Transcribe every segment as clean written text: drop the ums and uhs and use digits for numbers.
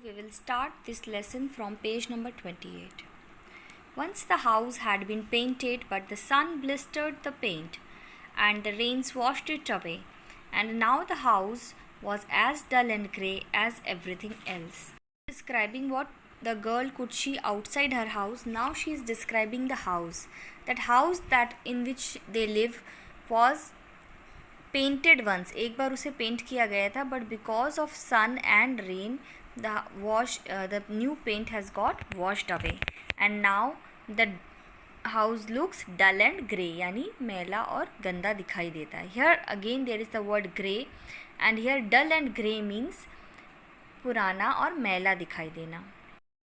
We will start this lesson from page number 28. Once the house had been painted, but the sun blistered the paint and the rains washed it away, and now the house was as dull and grey as everything else. Describing what the girl could see outside her house, now she is describing the house. That house that in which they live was painted once. एक बार उसे paint किया गया था, but because of sun and rain the new paint has got washed away, and now the house looks dull and grey, यानी मैला और गंदा दिखाई देता है. Here again there is the word grey, and here dull and grey means पुराना और मैला दिखाई देना.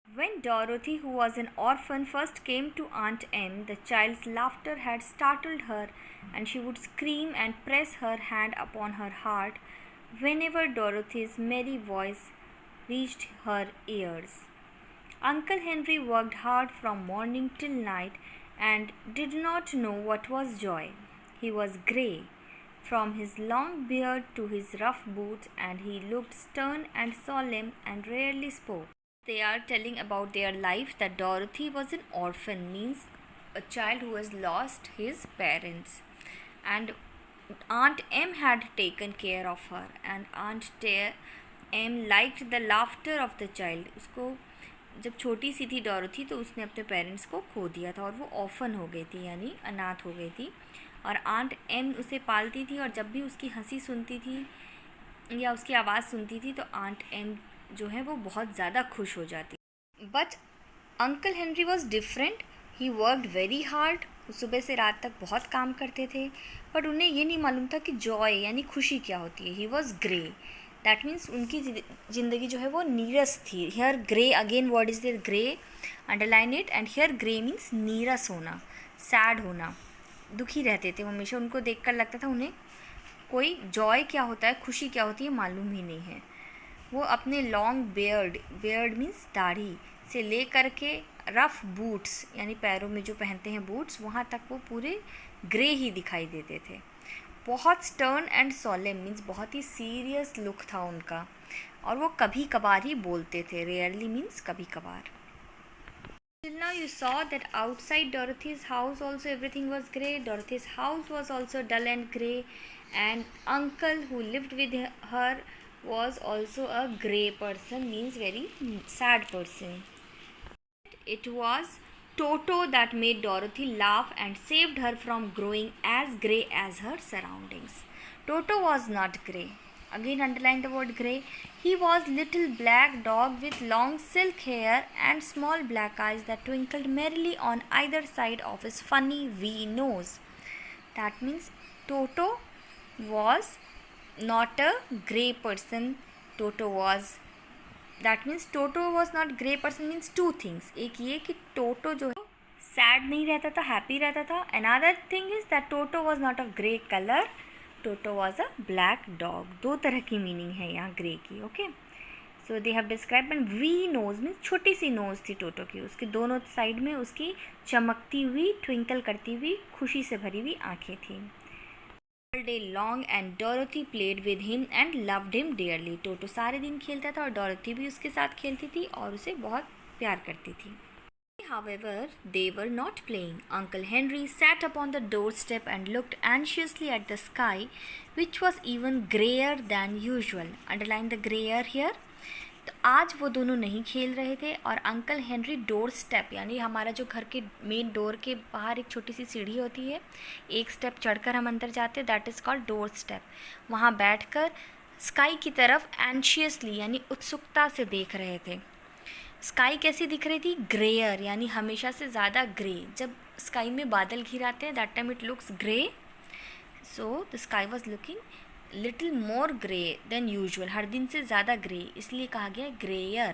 When Dorothy, who was an orphan, first came to Aunt Em, the child's laughter had startled her, and she would scream and press her hand upon her heart whenever Dorothy's merry voice reached her ears. Uncle Henry worked hard from morning till night and did not know what was joy. He was grey, from his long beard to his rough boots, and he looked stern and solemn and rarely spoke. They are telling about their life, that Dorothy was an orphan, means a child who has lost his parents, and Aunt Em had taken care of her, and Aunt Em liked the laughter of the child. उसको जब छोटी सी थी Dorothy तो उसने अपने parents को खो दिया था और वो ऑर्फन हो गई थी, यानी अनाथ हो गई थी, और आंट एम उसे पालती थी, और जब भी उसकी हंसी सुनती थी या उसकी आवाज़ सुनती थी तो आंट एम जो है वो बहुत ज़्यादा खुश हो जाती. But uncle Henry was different. He worked very hard. सुबह से रात तक बहुत काम करते थे, बट उन्हें ये नहीं मालूम था कि जॉय यानी खुशी क्या होती है. He was grey. That means उनकी ज़िंदगी जो है वो नीरस थी. Here grey again word is there grey, underline it. And here grey means नीरस होना, सैड होना, दुखी रहते थे हमेशा. उनको देखकर लगता था उन्हें कोई जॉय क्या होता है, खुशी क्या होती है मालूम ही नहीं है. वो अपने लॉन्ग बेयर्ड मीन्स दाढ़ी से ले करके रफ़ बूट्स यानी पैरों में जो पहनते हैं बूट्स, वहाँ तक वो पूरे ग्रे ही दिखाई देते थे. बहुत स्टर्न एंड सोलेम मीन्स बहुत ही सीरियस लुक था उनका, और वो कभी कभार ही बोलते थे. रेयरली मीन्स कभी कभार. Till now you saw that outside Dorothy's house also everything was grey. Dorothy's house was also dull and grey, and uncle who lived with her was also a grey person, means very sad person. It was Toto that made Dorothy laugh and saved her from growing as grey as her surroundings. Toto was not grey. Again underline the word grey. He was little black dog with long silk hair and small black eyes that twinkled merrily on either side of his funny wee nose. That means Toto was not a grey person. Toto was, that means Toto was not grey person means two things. एक ये कि Toto जो है sad नहीं रहता था, happy रहता था. Another thing is that Toto was not of grey color. Toto was a black dog. दो तरह की मीनिंग है यहाँ ग्रे की. Okay, so they have describe. And we nose means छोटी सी नोज थी टोटो की. उसके दोनों साइड में उसकी चमकती हुई, ट्विंकल करती हुई, खुशी से भरी हुई आँखें थी. All day long and Dorothy played with him and loved him dearly. टोटो सारे दिन खेलता था और डोरोथी भी उसके साथ खेलती थी और उसे बहुत प्यार करती थी. However, they were not playing. Uncle Henry sat upon the doorstep and looked anxiously at the sky, which was even grayer than usual. Underline the grayer here. तो आज वो दोनों नहीं खेल रहे थे, और अंकल हेनरी डोर स्टेप यानी हमारा जो घर के मेन डोर के बाहर एक छोटी सी सीढ़ी होती है, एक स्टेप चढ़कर हम अंदर जाते हैं, that is called door step. वहाँ बैठकर स्काई की तरफ एंशियसली यानी उत्सुकता से देख रहे थे. स्काई कैसी दिख रही थी? ग्रेयर यानी हमेशा से ज़्यादा ग्रे. जब स्काई में बादल घिर आते हैं that time it looks grey. So the sky was looking little more grey than usual. हर दिन से ज़्यादा ग्रे, इसलिए कहा गया greyer.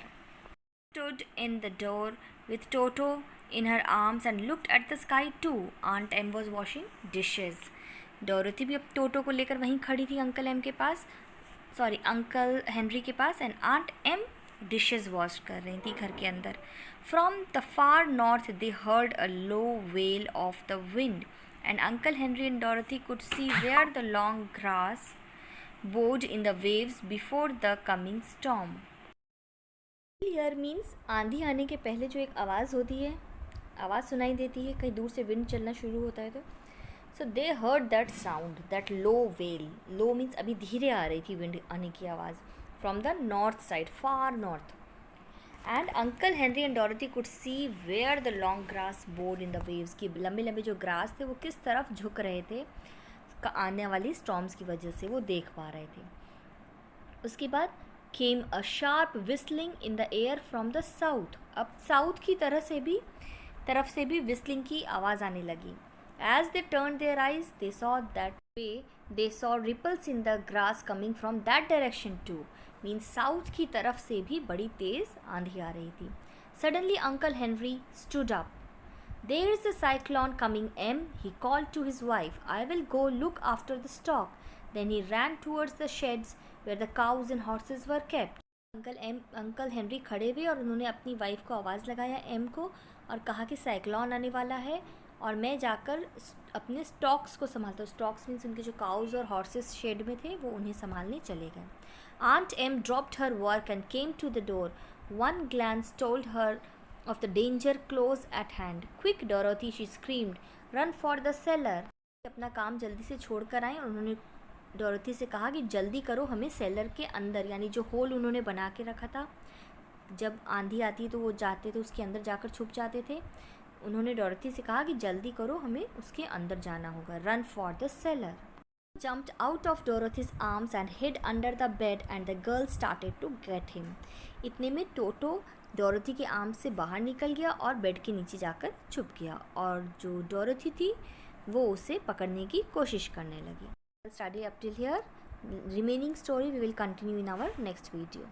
Stood in the door with Toto in her arms and looked at the sky too. Aunt Em was washing dishes. Dorothy भी अब टोटो को लेकर वहीं खड़ी थी अंकल हेनरी के पास, and aunt Em dishes wash कर रही थी घर के अंदर. From the far north they heard a low wail of the wind, and uncle Henry and Dorothy could see where the long grass bowed in the waves before the coming storm. Here means आंधी आने के पहले जो एक आवाज़ होती है, आवाज़ सुनाई देती है, कहीं दूर से विंड चलना शुरू होता है तो so they heard that sound, that low wail. Low means अभी धीरे आ रही थी विंड आने की आवाज़, from the north side, far north. And uncle Henry and Dorothy could see where the long grass bowed in the waves, की लंबे लंबे जो ग्रास थे वो किस तरफ झुक रहे थे आने वाली स्टॉर्म्स की वजह से, वो देख पा रहे थे. उसके बाद came a sharp whistling in the air from the south. अब साउथ की तरफ से भी विस्लिंग की आवाज़ आने लगी. As they turned their eyes they saw that way they saw ripples in the grass coming from that direction too. Means south की तरफ से भी बड़ी तेज़ आंधी आ रही थी. Suddenly uncle Henry stood up. There is a cyclone coming, Em, he called to his wife. I will go look after the stock. Then he ran towards the sheds where the cows and horses were kept. Uncle Henry खड़े हुए और उन्होंने अपनी wife को आवाज़ लगाया M को और कहा कि साइक्लोन आने वाला है और मैं जाकर अपने स्टॉक्स को संभालता हूँ. स्टॉक्स मीन्स उनके जो काउज और हॉर्सेस शेड में थे वो उन्हें संभालने चले गए. Aunt Em dropped her work and came to the door. One glance told her of the danger close at hand. Quick, Dorothy, she screamed. Run for the cellar. अपना काम जल्दी से छोड़ कर आए और उन्होंने डोरोथी से कहा कि जल्दी करो, हमें सेलर के अंदर, यानी जो होल उन्होंने बना के रखा था, जब आंधी आती तो वो जाते थे उसके अंदर जाकर छुप जाते थे. उन्होंने डोरोथी से कहा कि जल्दी करो, हमें उसके अंदर जाना होगा. Run for the seller. Jumped out of Dorothy's arms and hid under the bed and the girl started to get him. इतने में टोटो डोरोथी के आर्म्स से बाहर निकल गया और बेड के नीचे जाकर छुप गया और जो डोरोथी थी वो उसे पकड़ने की कोशिश करने लगी. Study up till here. Remaining story we will continue in our next video.